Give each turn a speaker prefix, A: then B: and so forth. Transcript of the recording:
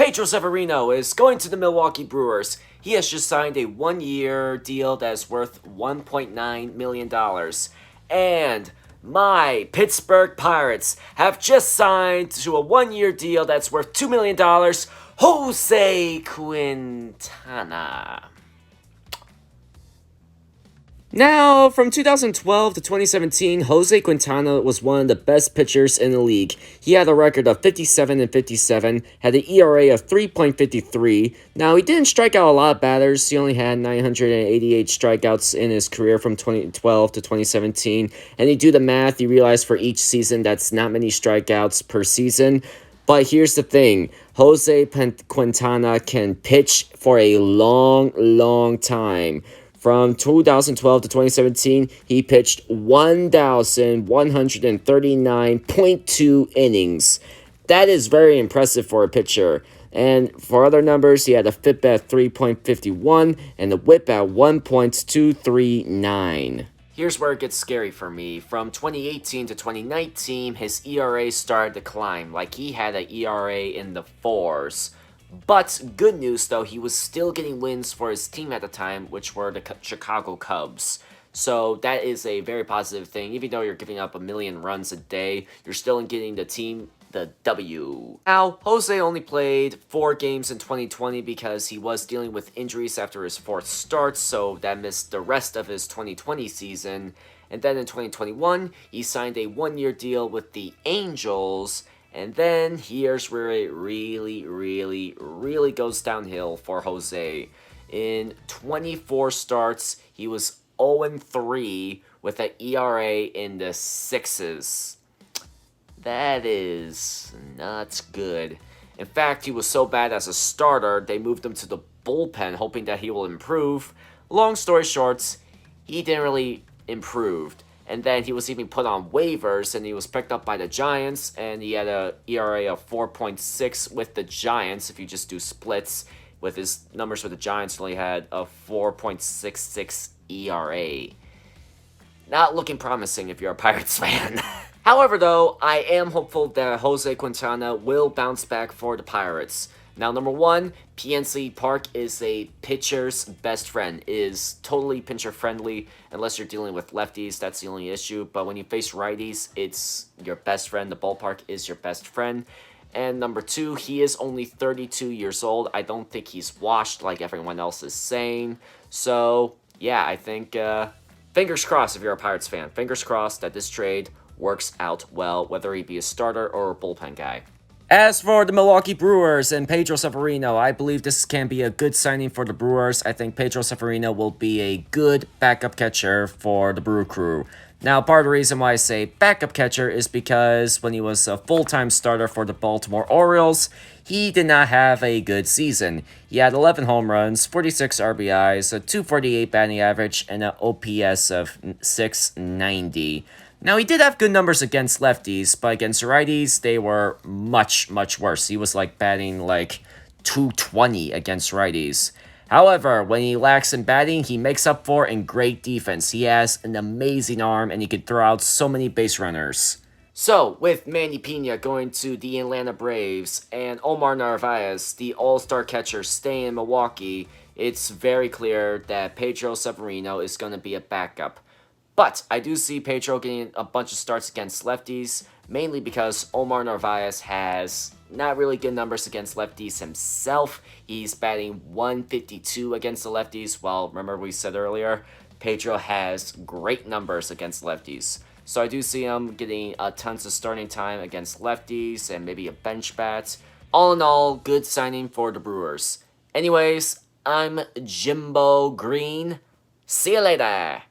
A: Pedro Severino is going to the Milwaukee Brewers. He has just signed a one-year deal that's worth $1.9 million. And my Pittsburgh Pirates have just signed to a one-year deal that's worth $2 million, Jose Quintana. Now, from 2012 to 2017, Jose Quintana was one of the best pitchers in the league. He had a record of 57-57, had an ERA of 3.53. Now, he didn't strike out a lot of batters. He only had 988 strikeouts in his career from 2012 to 2017. And you do the math, you realize for each season that's not many strikeouts per season. But here's the thing, Jose Quintana can pitch for a long time. From 2012 to 2017, he pitched 1,139.2 innings. That is very impressive for a pitcher. And for other numbers, he had a FIP at 3.51 and a WHIP at 1.239. Here's where it gets scary for me. From 2018 to 2019, his ERA started to climb. Like, he had an ERA in the 4s. But good news, though, he was still getting wins for his team at the time, which were the Chicago Cubs. So that is a very positive thing. Even though you're giving up 1 million runs a day, you're still getting the team the W. Now, Jose only played 4 games in 2020 because he was dealing with injuries after his 4th start, so that missed the rest of his 2020 season. And then in 2021, he signed a one-year deal with the Angels. And then here's where it really goes downhill for Jose. In 24 starts, he was 0-3 with an ERA in the 6s. That is not good. In fact, he was so bad as a starter, they moved him to the bullpen, hoping that he will improve. Long story short, he didn't really improve. And then he was even put on waivers, and he was picked up by the Giants, and he had a ERA of 4.6 with the Giants. If you just do splits with his numbers with the Giants, he only had a 4.66 ERA. Not looking promising if you're a Pirates fan. However, though, I am hopeful that Jose Quintana will bounce back for the Pirates. Now, number one, PNC Park is a pitcher's best friend. It is totally pitcher-friendly, unless you're dealing with lefties. That's the only issue. But when you face righties, it's your best friend. The ballpark is your best friend. And number two, he is only 32 years old. I don't think he's washed like everyone else is saying. So, yeah, I think, fingers crossed if you're a Pirates fan. Fingers crossed that this trade works out well, whether he be a starter or a bullpen guy. As for the Milwaukee Brewers and Pedro Severino, I believe this can be a good signing for the Brewers. I think Pedro Severino will be a good backup catcher for the Brew Crew. Now, part of the reason why I say backup catcher is because when he was a full-time starter for the Baltimore Orioles, he did not have a good season. He had 11 home runs, 46 RBIs, a .248 batting average, and an OPS of .690. Now, he did have good numbers against lefties, but against righties, they were much worse. He was like batting like .220 against righties. However, when he lacks in batting, he makes up for in great defense. He has an amazing arm, and he can throw out so many base runners. So, with Manny Pena going to the Atlanta Braves and Omar Narvaez, the all-star catcher, staying in Milwaukee, it's very clear that Pedro Severino is going to be a backup. But I do see Pedro getting a bunch of starts against lefties, mainly because Omar Narvaez has not really good numbers against lefties himself. He's batting .152 against the lefties, while, remember we said earlier, Pedro has great numbers against lefties. So I do see him getting tons of starting time against lefties and maybe a bench bat. All in all, good signing for the Brewers. Anyways, I'm Jimbo Green. See you later.